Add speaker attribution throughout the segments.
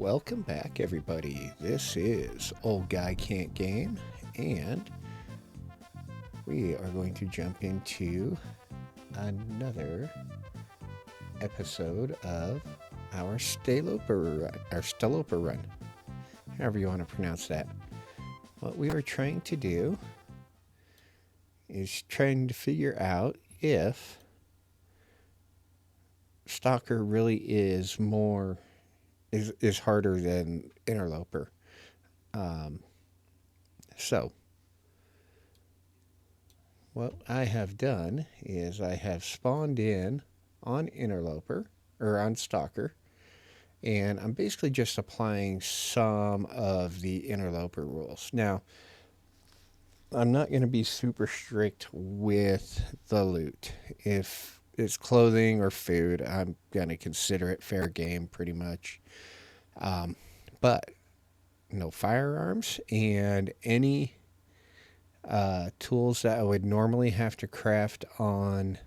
Speaker 1: Welcome back, everybody. This is Old Guy Can't Game, and we are going to jump into another episode of our Stalloper run, however you want to pronounce that. What we were trying to do is trying to figure out if Stalker really is harder than Interloper. So, what I have done is I have spawned in on Interloper, or on Stalker, and I'm basically just applying some of the Interloper rules. Now, I'm not going to be super strict with the loot. If it's clothing or food, I'm going to consider it fair game pretty much. But no firearms, and any tools that I would normally have to craft on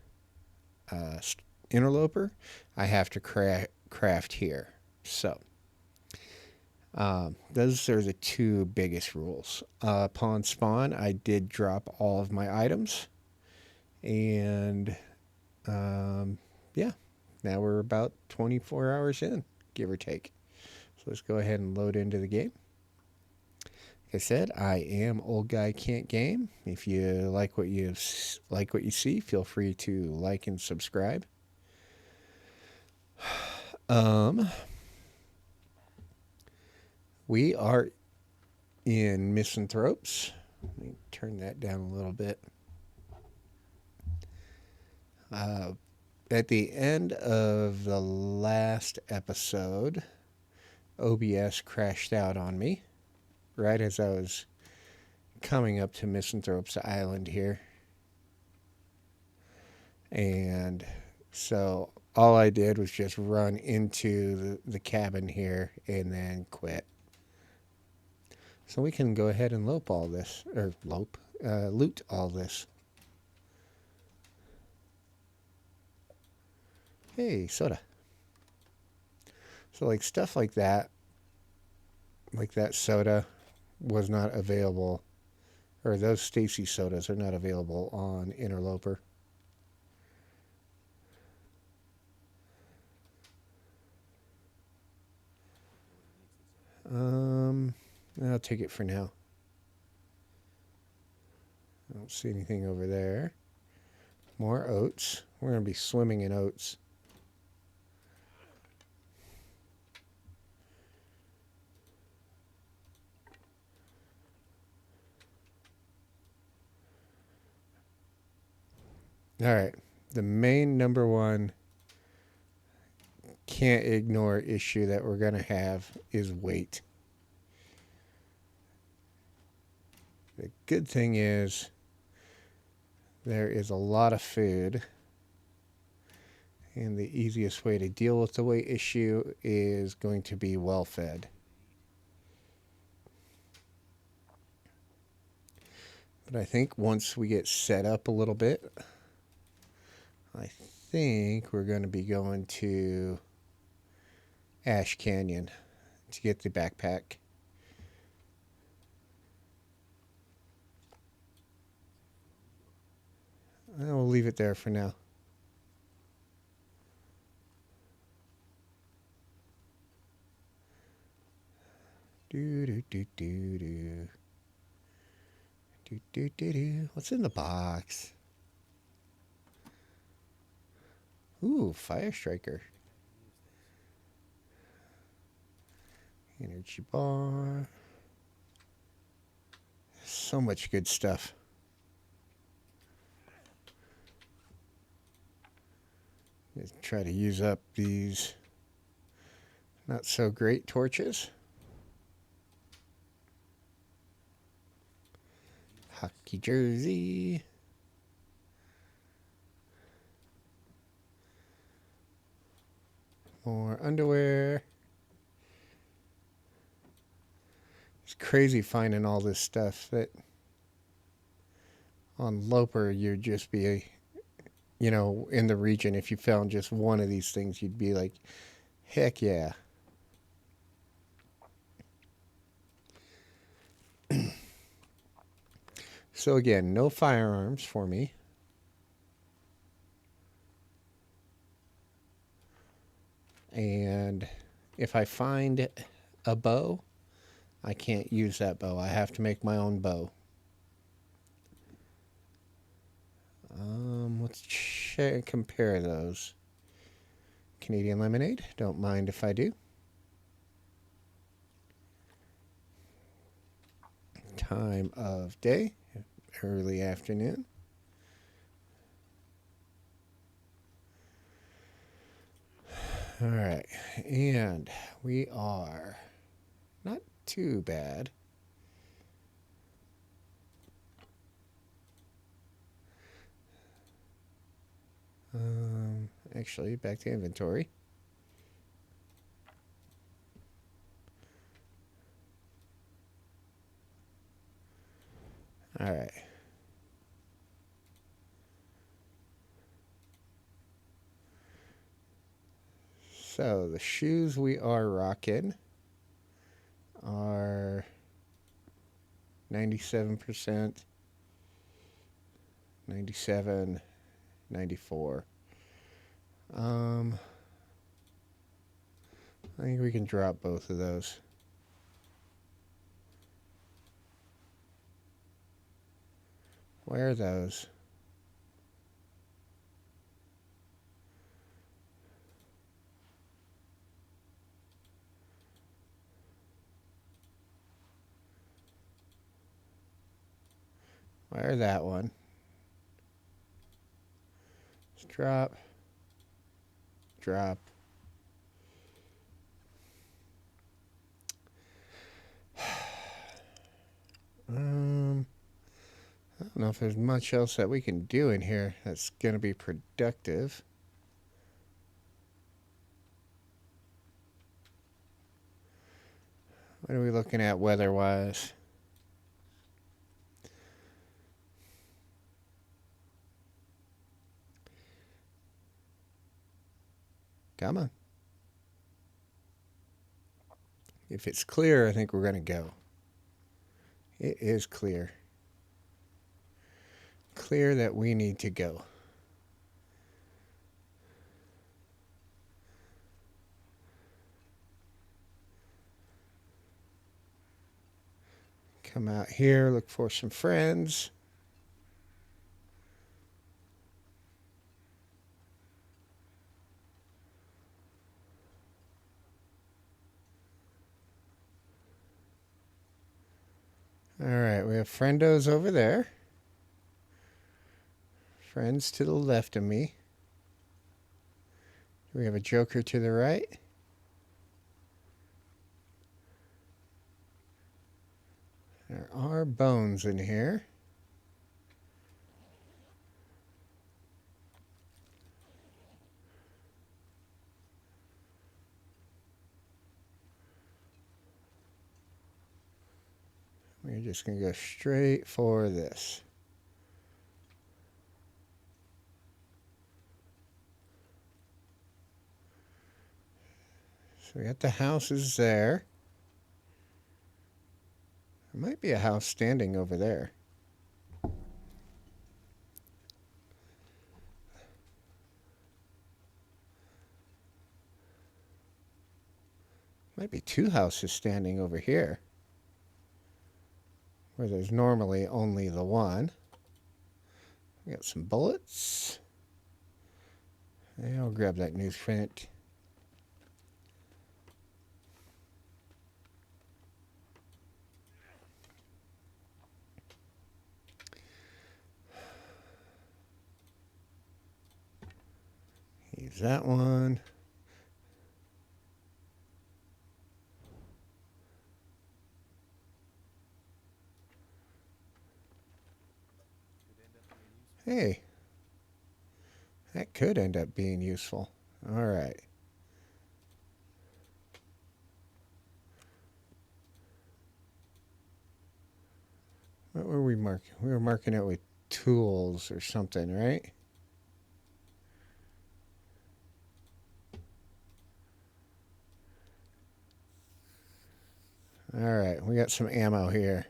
Speaker 1: Interloper, I have to craft here. So, those are the two biggest rules. Upon spawn, I did drop all of my items, and yeah, now we're about 24 hours in, give or take. So let's go ahead and load into the game. Like I said, I am Old Guy Can't Game. If you like what you see, feel free to like and subscribe. We are in Misanthropes. Let me turn that down a little bit. At the end of the last episode, OBS crashed out on me right as I was coming up to Misanthropes Island here. And so all I did was just run into the cabin here and then quit. So we can go ahead and loot all this. Hey, soda. So like stuff like that soda was not available, or those Stacy sodas are not available on Interloper. I'll take it for now. I don't see anything over there. More oats. We're going to be swimming in oats. All right. The main number one can't ignore issue that we're going to have is weight. The good thing is there is a lot of food, and the easiest way to deal with the weight issue is going to be well fed. But I think once we get set up a little bit, I think we're going to be going to Ash Canyon to get the backpack. We'll leave it there for now. What's in the box? Ooh, Fire Striker. Energy bar. So much good stuff. Just try to use up these not so great torches. Hockey jersey. More underwear. It's crazy finding all this stuff that on Loper you'd just be, in the region. If you found just one of these things, you'd be like, heck yeah. So again, no firearms for me. And if I find a bow, I can't use that bow. I have to make my own bow. Let's compare those. Canadian lemonade. Don't mind if I do. Time of day, early afternoon. All right, and we are not too bad. Actually, back to inventory. All right. So the shoes we are rocking are 97%, 97, 94. I think we can drop both of those. Where are those? Where that one? Let's drop. Drop. I don't know if there's much else that we can do in here that's going to be productive. What are we looking at weather-wise? Come on. If it's clear, I think we're going to go. It is clear. Clear that we need to go. Come out here, look for some friends. All right, we have friendos over there. Friends to the left of me. We have a joker to the right. There are bones in here. We're just going to go straight for this. So we got the houses there. There might be a house standing over there. Might be two houses standing over here, where there's normally only the one. We got some bullets. And I'll grab that newsprint. Use that one. Hey, that could end up being useful. All right. What were we marking? We were marking it with tools or something, right? All right, we got some ammo here.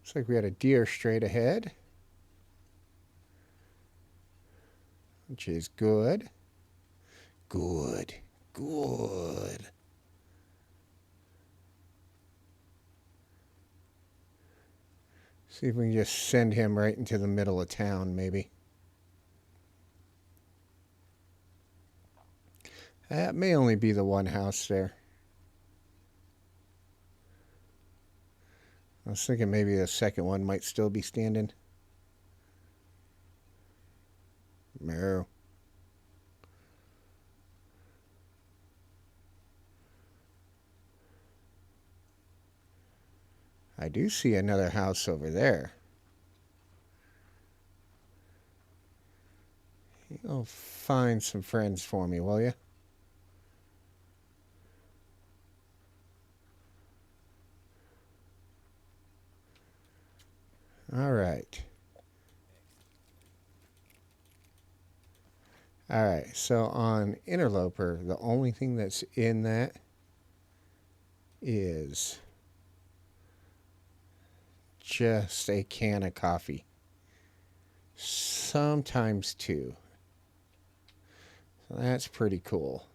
Speaker 1: Looks like we had a deer straight ahead, which is good. Good. Good. See if we can just send him right into the middle of town, maybe. That may only be the one house there. I was thinking maybe the second one might still be standing. No. I do see another house over there. You'll find some friends for me, will you? All right. All right, so on Interloper, the only thing that's in that is just a can of coffee. Sometimes two. So that's pretty cool.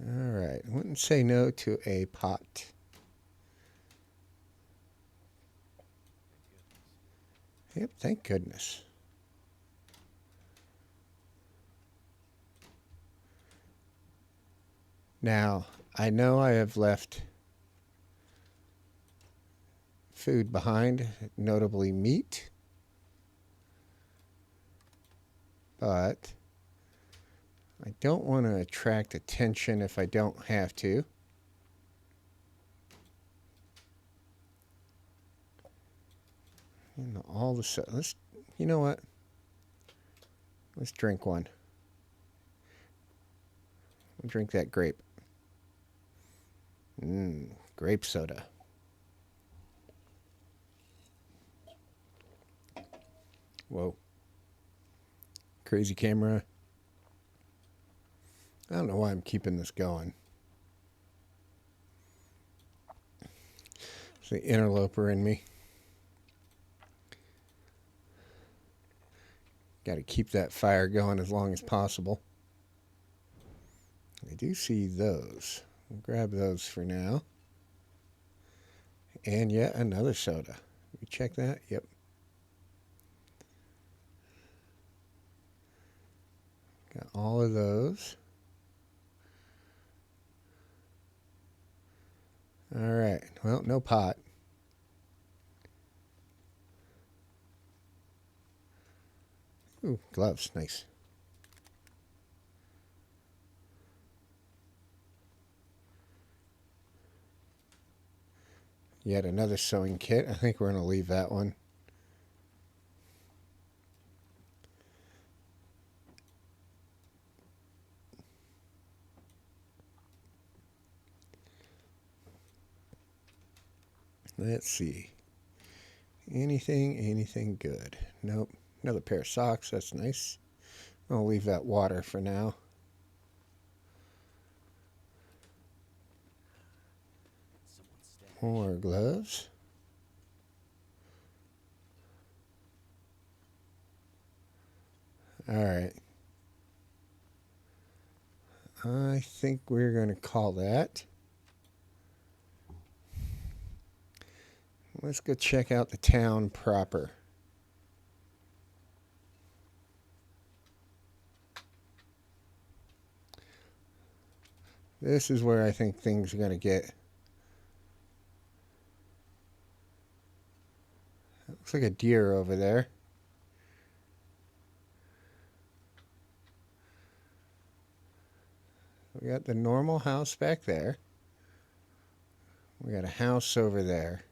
Speaker 1: All right, wouldn't say no to a pot. Yep, thank goodness. Now, I know I have left food behind, notably meat, but I don't want to attract attention if I don't have to. And all the let's, you know what? Let's drink one. We'll drink that grape. Grape soda. Whoa. Crazy camera. I don't know why I'm keeping this going. It's the interloper in me. Got to keep that fire going as long as possible. I do see those. We'll grab those for now. And yet another soda. We check that? Yep. Got all of those. All right. Well, no pot. Ooh, gloves. Nice. Yet another sewing kit. I think we're going to leave that one. Let's see. Anything good? Nope. Another pair of socks. That's nice. I'll leave that water for now. More gloves. All right. I think we're going to call that. Let's go check out the town proper. This is where I think things are going to get. Looks like a deer over there. We got the normal house back there. We got a house over there.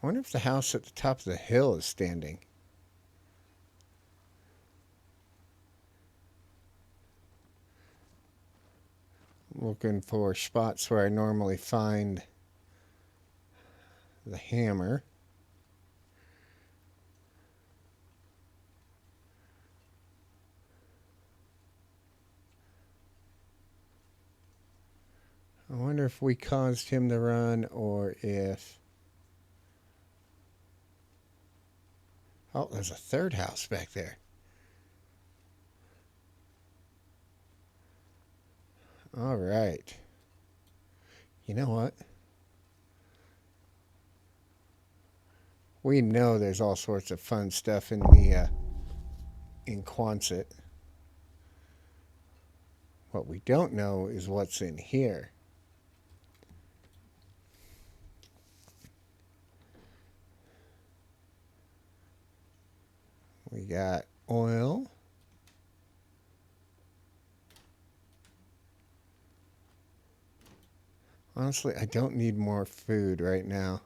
Speaker 1: I wonder if the house at the top of the hill is standing. Looking for spots where I normally find the hammer. I wonder if we caused him to run or if... Oh, there's a third house back there. All right. You know what? We know there's all sorts of fun stuff in the in Quonset. What we don't know is what's in here. We got oil. Honestly, I don't need more food right now.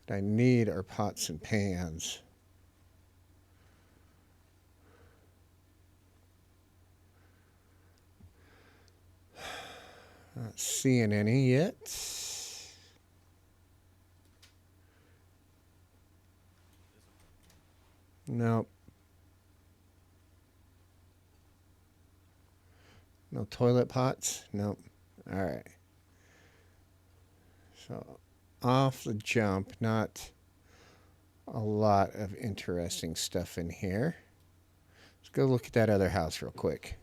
Speaker 1: What I need are pots and pans. Not seeing any yet. Nope. No toilet pots? Nope. All right. So, off the jump, not a lot of interesting stuff in here. Let's go look at that other house real quick.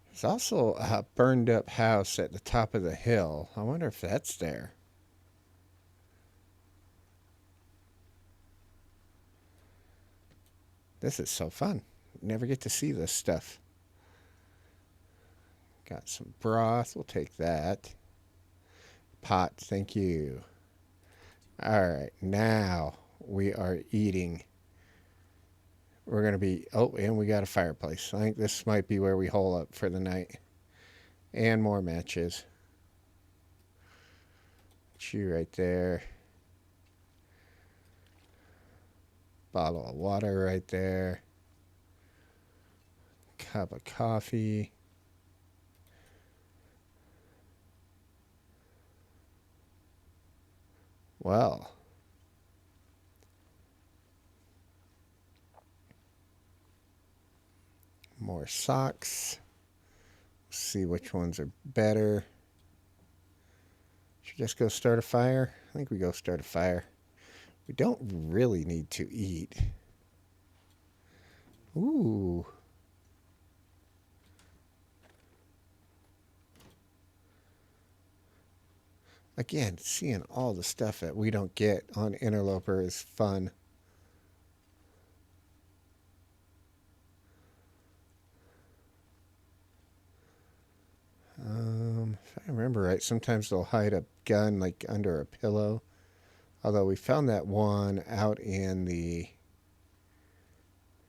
Speaker 1: There's also a burned up house at the top of the hill. I wonder if that's there. This is so fun. Never get to see this stuff. Got some broth. We'll take that. Pot, thank you. All right, now we are eating. We're going to be... Oh, and we got a fireplace. I think this might be where we hole up for the night. And more matches. Chew right there. Bottle of water right there. Cup of coffee. Well, more socks. See which ones are better. Should we just go start a fire? I think we go start a fire. We don't really need to eat. Ooh. Again, seeing all the stuff that we don't get on Interloper is fun. If I remember right, sometimes they'll hide a gun like under a pillow. Although we found that one out in the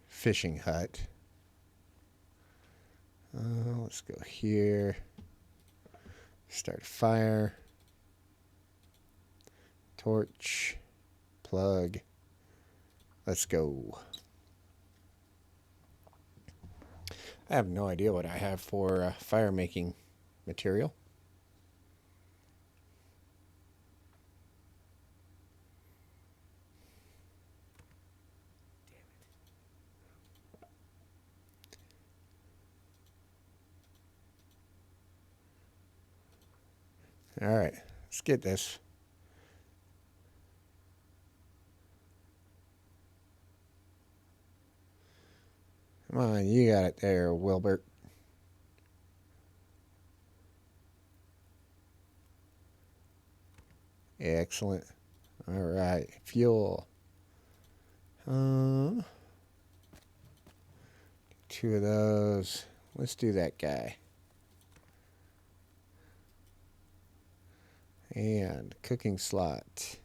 Speaker 1: fishing hut. Let's go here. Start a fire. Torch. Plug. Let's go. I have no idea what I have for fire making material. All right, let's get this. Come on, you got it there, Wilbert. Excellent. All right, fuel. Two of those. Let's do that guy. And cooking slot.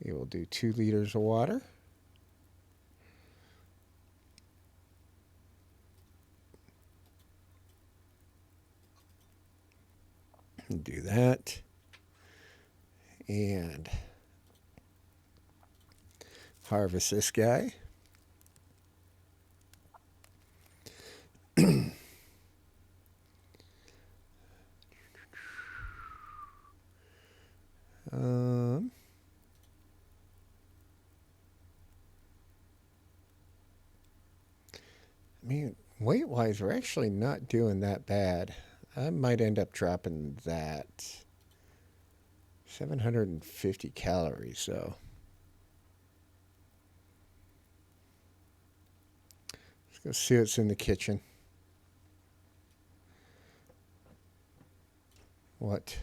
Speaker 1: We will do 2 liters of water. Do that. And harvest this guy. Weight-wise, we're actually not doing that bad. I might end up dropping that 750 calories, so let's go see what's in the kitchen. What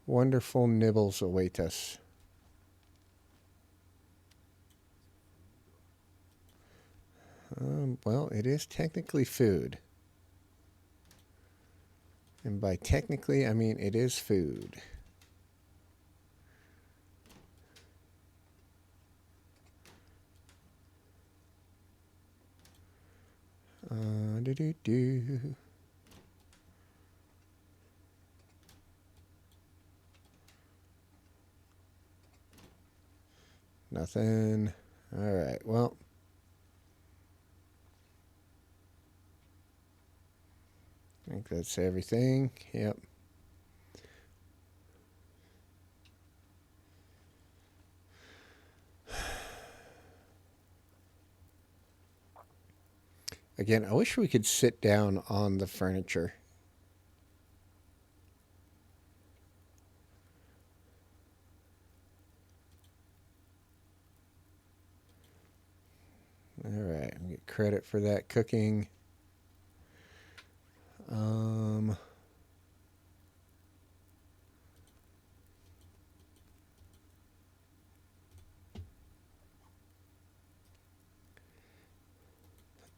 Speaker 1: wonderful nibbles await us. Well, it is technically food. And by technically, I mean it is food. Do. Nothing. All right, well. I think that's everything. Yep. Again, I wish we could sit down on the furniture. All right, I get credit for that cooking.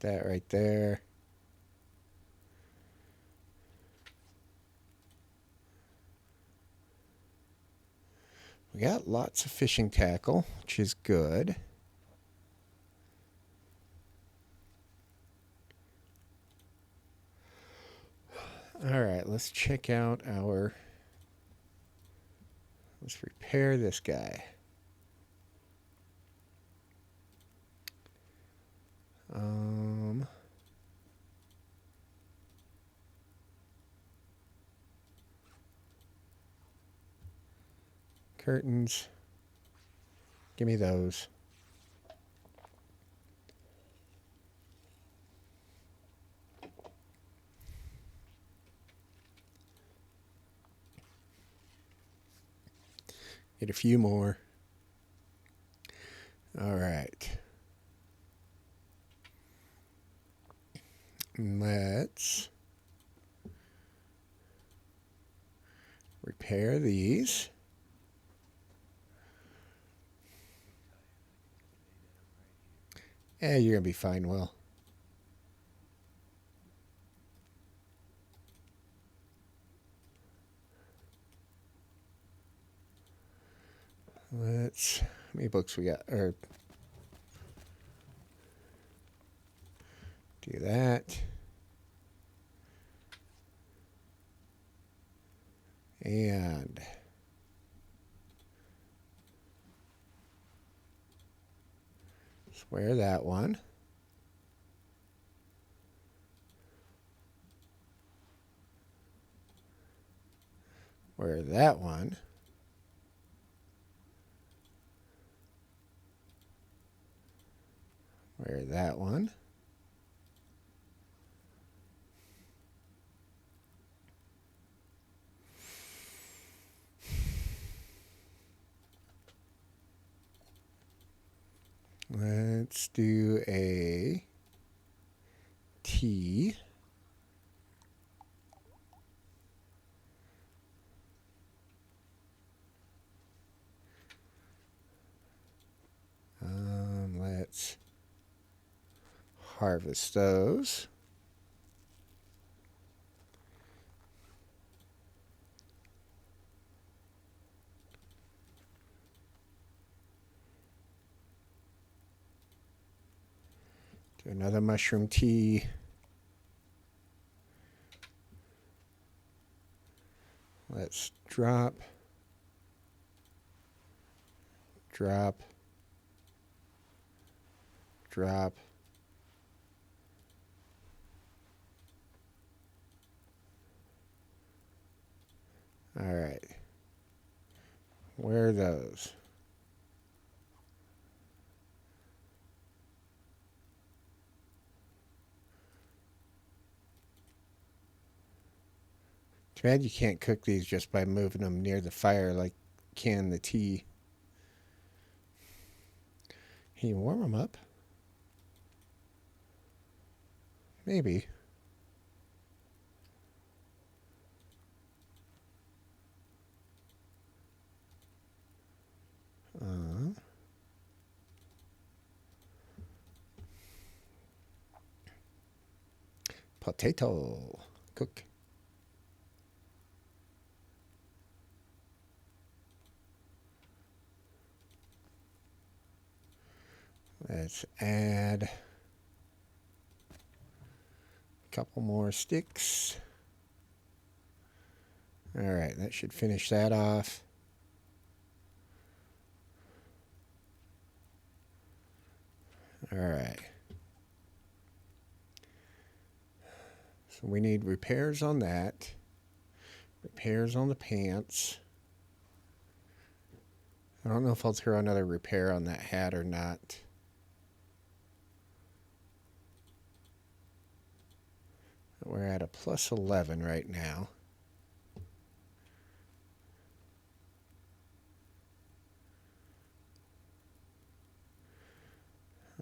Speaker 1: Put that right there. We got lots of fishing tackle, which is good. All right, let's check out our... Let's repair this guy. Curtains. Give me those. Get a few more. All right. Let's repair these. Yeah, you're going to be fine, Will. Let's... How many books we got? Or do that. And... Swear that one. Wear that one. Wear that one. Let's do a T. Let's harvest those. Do another mushroom tea. Let's drop, drop, drop. All right. Where are those? Too bad you can't cook these just by moving them near the fire like you can the tea. Can you warm them up? Maybe. Potato. Cook. Let's add a couple more sticks. All right, that should finish that off. All right. So we need repairs on that. Repairs on the pants. I don't know if I'll throw another repair on that hat or not. We're at a plus 11 right now.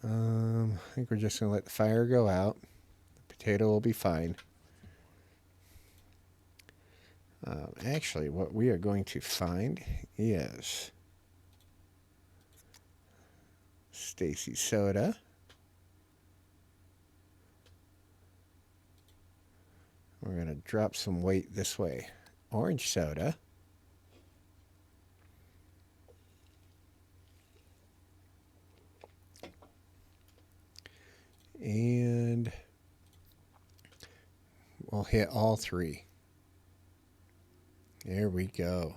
Speaker 1: I think we're just going to let the fire go out. The potato will be fine. Actually, what we are going to find is Stacy soda. We're going to drop some weight this way. Orange soda. And we'll hit all three. There we go.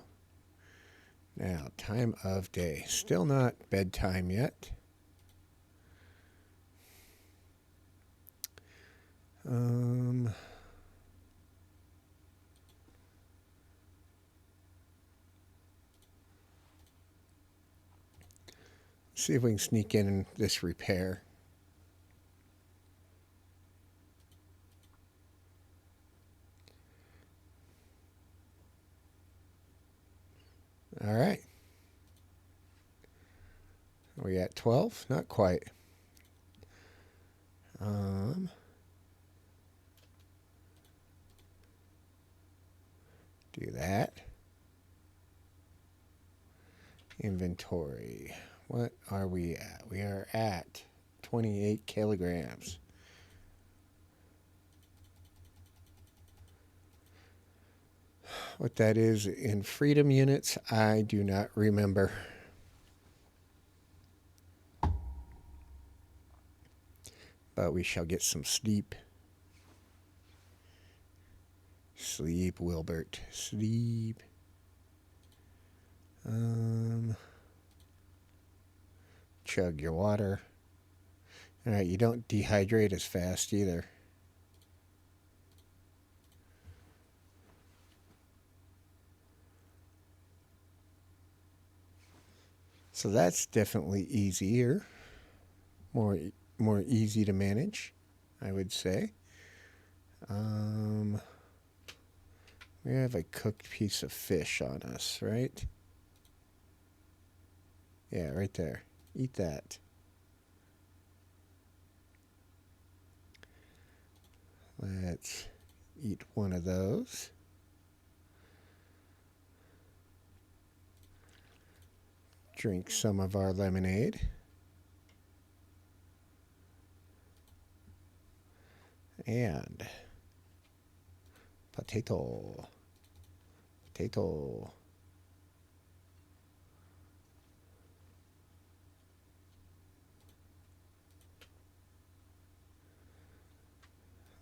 Speaker 1: Now, time of day. Still not bedtime yet. See if we can sneak in this repair. All right. Are we at 12? Not quite. Do that. Inventory. What are we at? We are at 28 kilograms. What that is in freedom units, I do not remember. But we shall get some sleep. Sleep, Wilbert. Sleep. Chug your water. All right, you don't dehydrate as fast either. So that's definitely easier. More easy to manage, I would say. We have a cooked piece of fish on us, right? Yeah, right there. Eat that. Let's eat one of those. Drink some of our lemonade. And potato.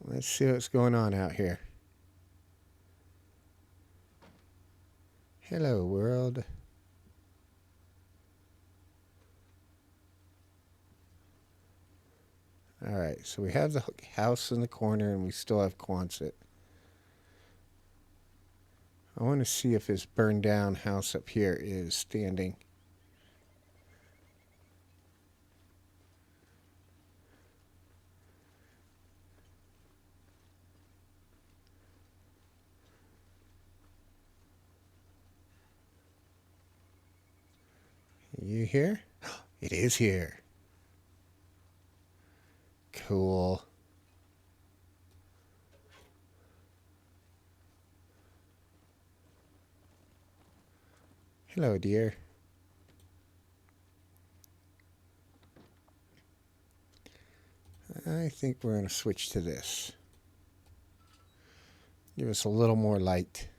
Speaker 1: Let's see what's going on out here. Hello, world. All right, so we have the house in the corner and we still have Quonset. I want to see if this burned down house up here is standing. here? It is here. Cool. Hello, dear. I think we're going to switch to this. Give us a little more light.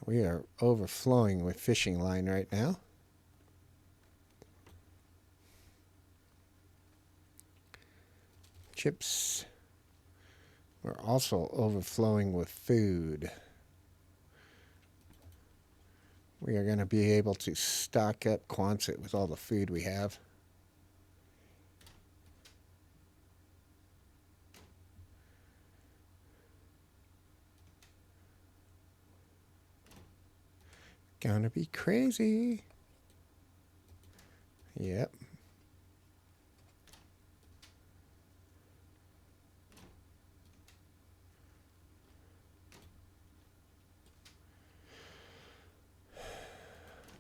Speaker 1: We are overflowing with fishing line right now. Chips. We're also overflowing with food. We are going to be able to stock up Quonset with all the food we have. Gonna be crazy. Yep.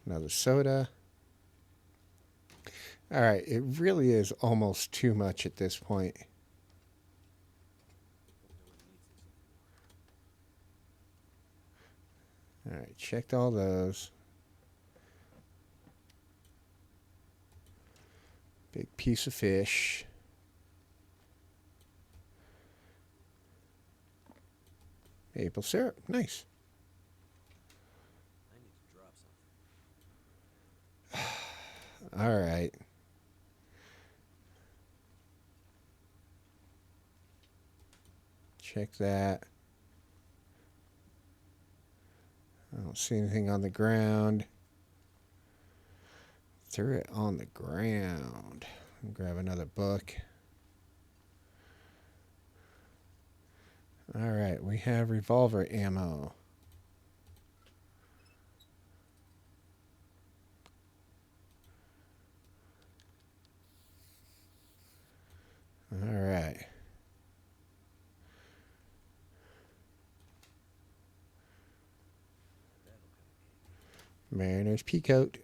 Speaker 1: Another soda. All right, it really is almost too much at this point. All right, checked all those. Big piece of fish. Maple syrup, nice.
Speaker 2: I need to drop something.
Speaker 1: All right. Check that. I don't see anything on the ground. Threw it on the ground. Grab another book. All right, we have revolver ammo. All right. Mariner's Peacoat.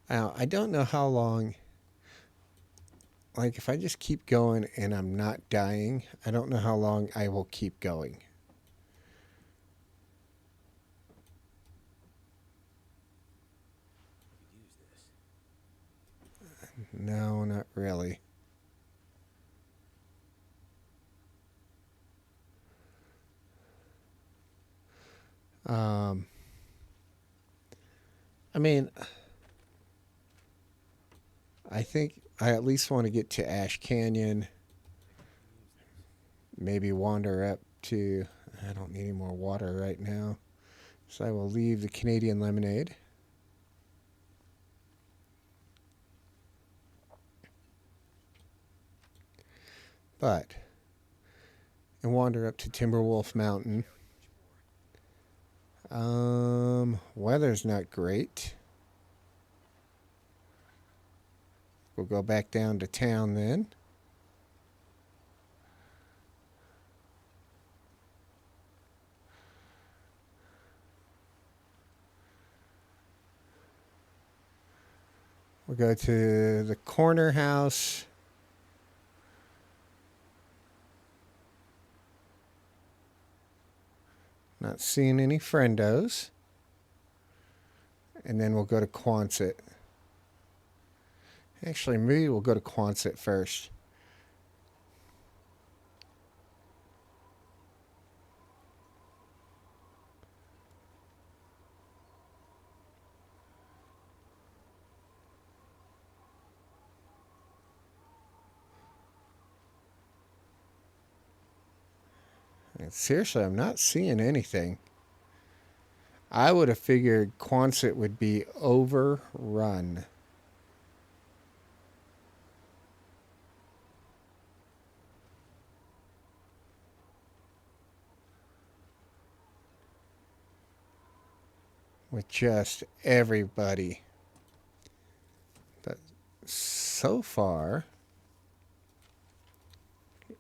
Speaker 1: Now, I don't know how long, like if I just keep going and I'm not dying, I don't know how long I will keep going. No, not really. I mean, I think I at least want to get to Ash Canyon. Maybe wander up to. I don't need any more water right now. So I will leave the Canadian lemonade. But. And wander up to Timberwolf Mountain. Weather's not great. We'll go back down to town then. We'll go to the corner house. Not seeing any friendos. And then we'll go to Quonset. Actually, maybe we'll go to Quonset first. And seriously, I'm not seeing anything. I would have figured Quonset would be overrun. With just everybody. But so far,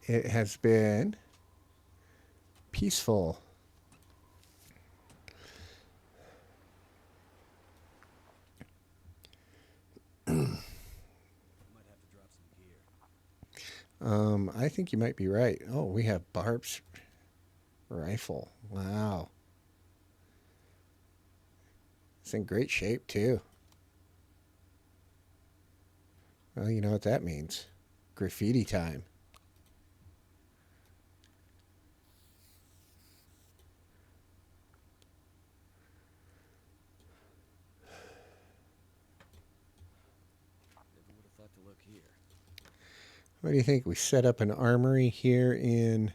Speaker 1: it has been peaceful. I think you might be right. Oh, we have Barb's rifle. Wow. It's in great shape, too. Well, you know what that means. Graffiti time.
Speaker 2: Never would have thought to look here.
Speaker 1: What do you think? We set up an armory here in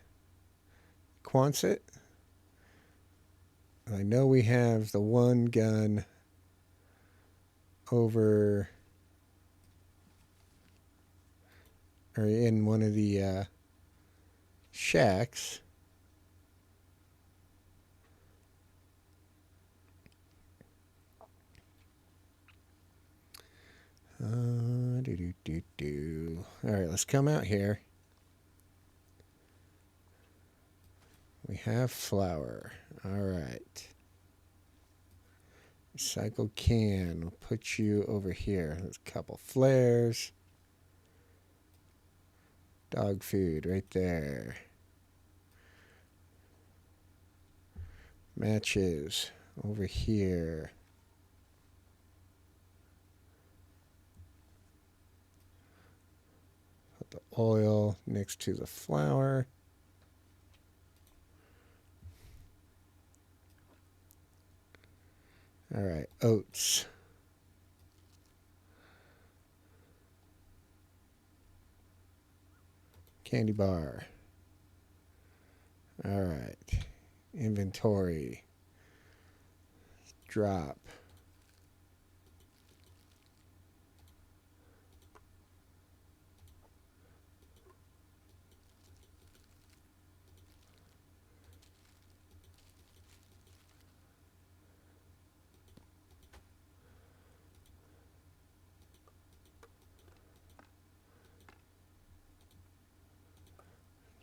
Speaker 1: Quonset. I know we have the one gun over or in one of the shacks. All right, let's come out here. We have flour. All right. Recycled can. We'll put you over here. There's a couple flares. Dog food right there. Matches over here. Put the oil next to the flour. All right, oats. Candy bar. All right. Inventory. Drop.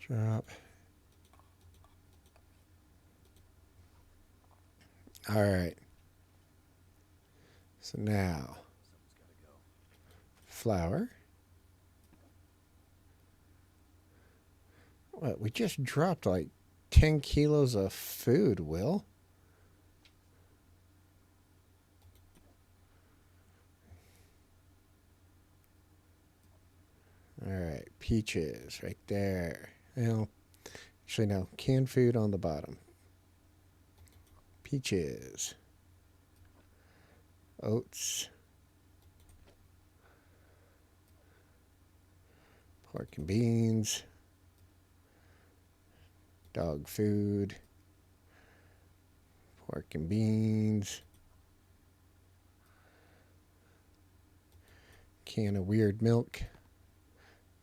Speaker 1: Drop. All right. So now, flour. What? We just dropped like 10 kilos of food, Will. All right. Peaches right there. Well, actually, no. Canned food on the bottom. Peaches. Oats. Pork and beans. Dog food. Pork and beans. Can of weird milk.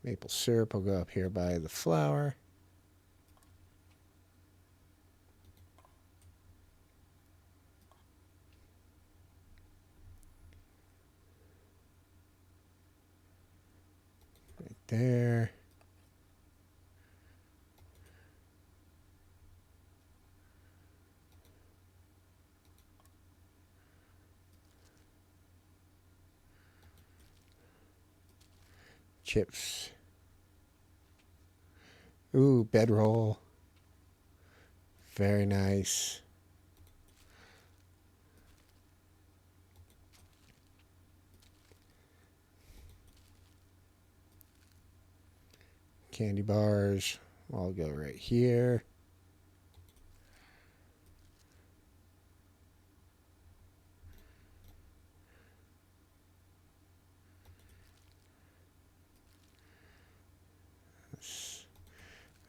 Speaker 1: Maple syrup will go up here by the flour. Right there. Chips. Ooh, bedroll. Very nice. Candy bars. I'll go right here.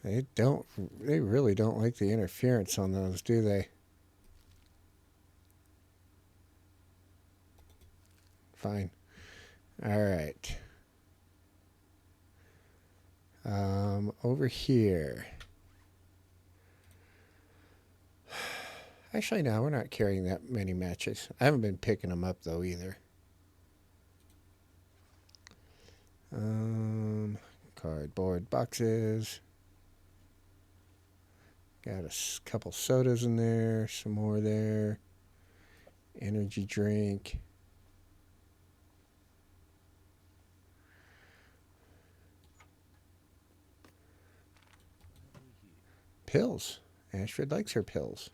Speaker 1: They don't. They really don't like the interference on those, do they? Fine. All right. Over here. Actually, no, we're not carrying that many matches. I haven't been picking them up though either. Um, Cardboard boxes. Got a couple sodas in there, some more there. Energy drink. Pills. Astrid likes her pills.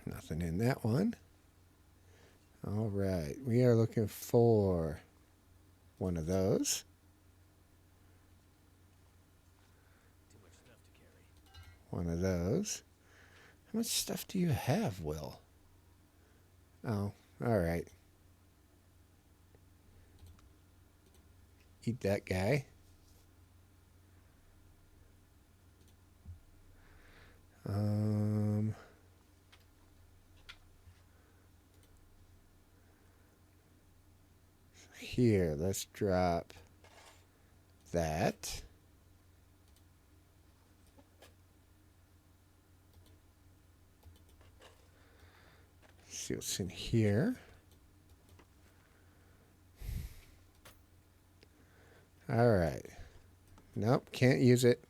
Speaker 1: Nothing in that one. All right, we are looking for one of those. One of those. How much stuff do you have, Will? Oh, all right. Eat that guy. Um, Here, let's drop that. See what's in here. All right. Nope, can't use it.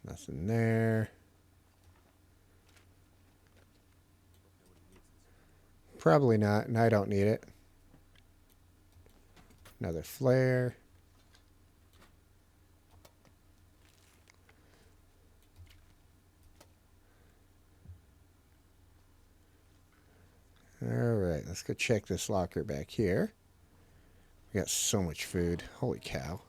Speaker 1: Nothing there. Probably not, and I don't need it. Another flare. All right, let's go check this locker back here. We got so much food. Holy cow.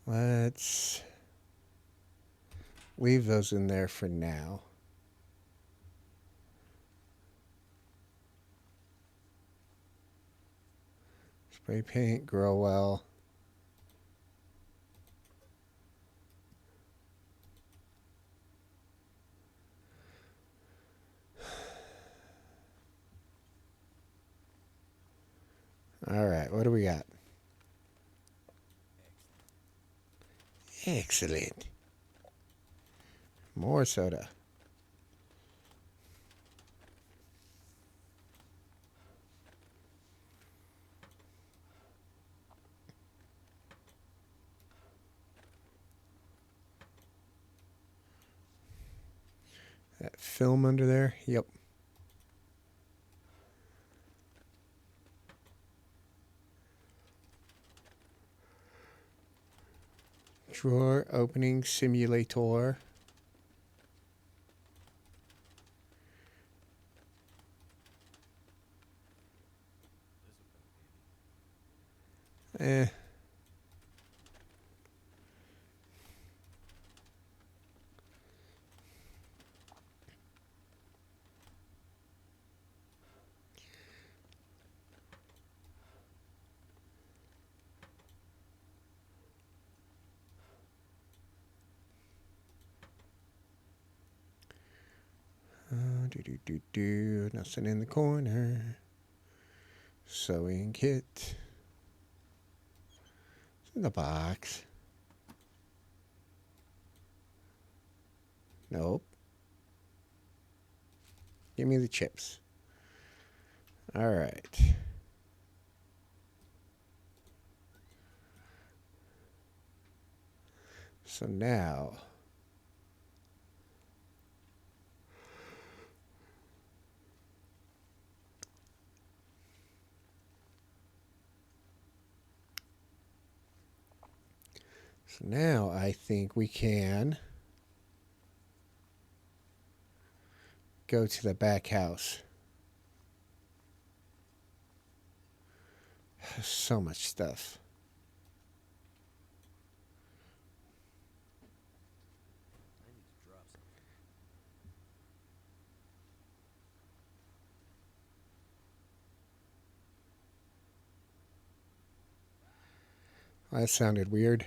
Speaker 1: Let's leave those in there for now. Spray paint, grow well. All right, what do we got? Excellent. More soda. That film under there? Yep. Drawer opening simulator. Eh. Nothing in the corner. Sewing kit. It's in the box. Nope. Give me the chips. All right. So now, I think we can go to the back house. So much stuff. That sounded weird.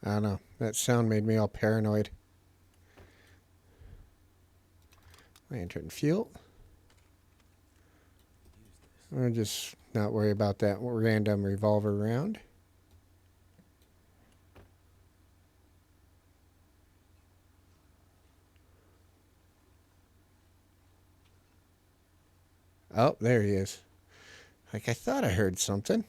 Speaker 1: I don't know. That sound made me all paranoid. Lantern fuel. I'll just not worry about that random revolver round. Oh, there he is. Like, I thought I heard something.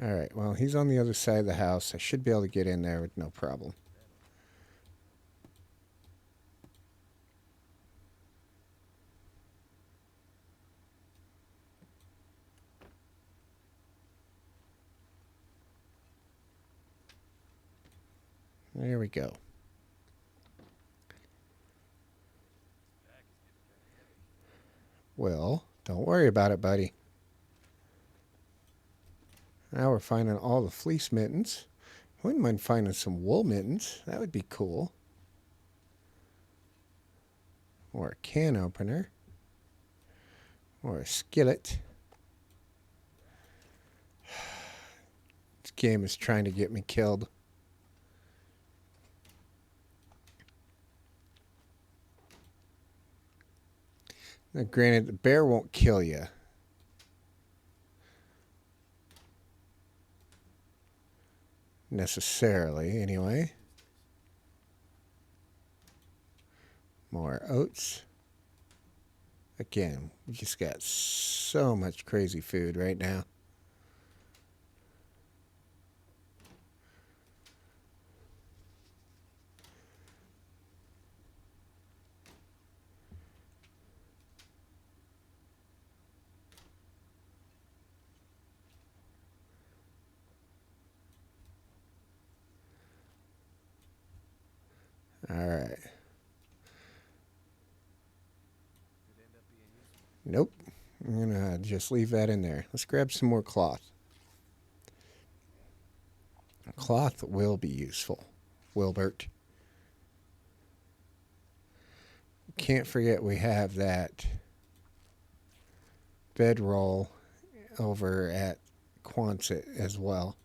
Speaker 1: Alright, well, he's on the other side of the house. I should be able to get in there with no problem. There we go. Well, don't worry about it, buddy. Now we're finding all the fleece mittens. Wouldn't mind finding some wool mittens. That would be cool. Or a can opener. Or a skillet. This game is trying to get me killed. Now, granted, the bear won't kill you. Necessarily, anyway. More oats. Again, we just got so much crazy food right now. Alright. Nope. I'm gonna just leave that in there. Let's grab some more cloth. Cloth will be useful, Wilbert. Can't forget we have that bedroll over at Quonset as well.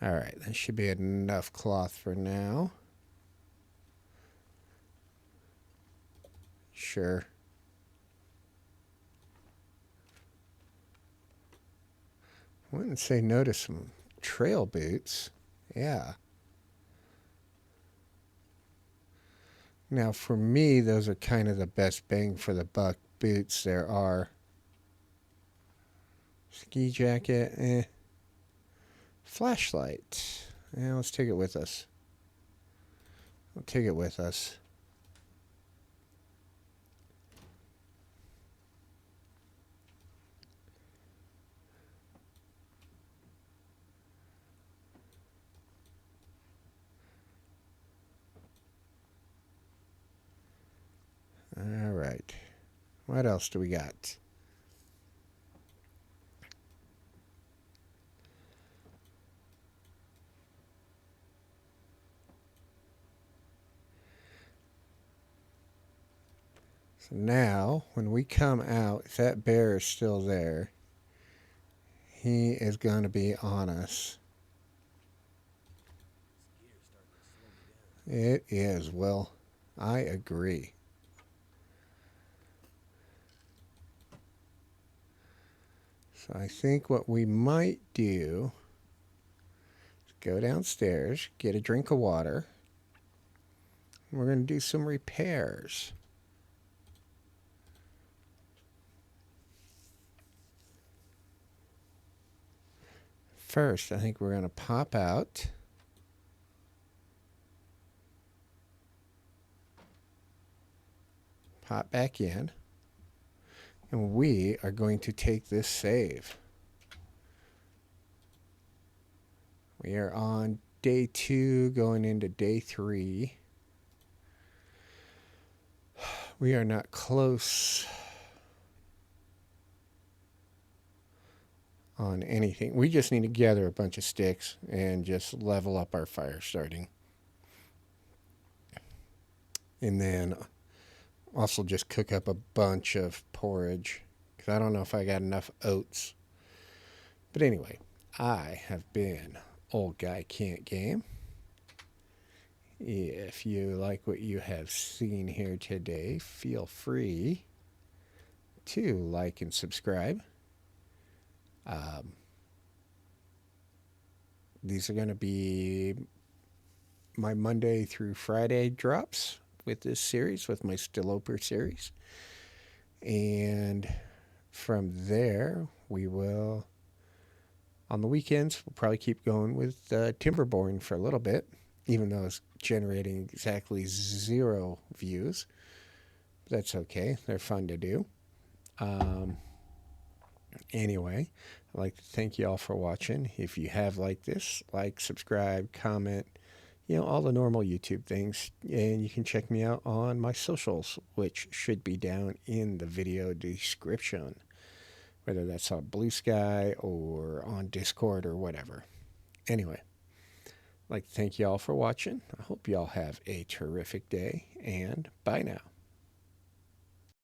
Speaker 1: Alright, that should be enough cloth for now. Sure. Wouldn't say no to some trail boots. Yeah. Now, for me, those are kind of the best bang for the buck boots there are. Ski jacket, eh. Flashlight. Yeah, let's take it with us. We'll take it with us. All right. What else do we got? So now, when we come out, if that bear is still there, he is going to be on us. It is. Well, I agree. So I think what we might do is go downstairs, get a drink of water. And we're going to do some repairs. First, I think we're going to pop out. Pop back in. And we are going to take this save. We are on day 2, going into day 3. We are not close on anything. We just need to gather a bunch of sticks and just level up our fire starting. And then also just cook up a bunch of porridge, because I don't know if I got enough oats. But anyway, I have been Old Guy Can't Game. If you like what you have seen here today, feel free to like and subscribe. These are going to be my Monday through Friday drops with this series, with my Stalker series. And from there, we will, on the weekends, we'll probably keep going with Timberborn for a little bit, even though it's generating exactly 0 views. That's okay. They're fun to do. Anyway, I'd like to thank you all for watching. If you have liked this, like, subscribe, comment, all the normal YouTube things. And you can check me out on my socials, which should be down in the video description, whether that's on Blue Sky or on Discord or whatever. Anyway, I'd like to thank you all for watching. I hope you all have a terrific day, and bye now.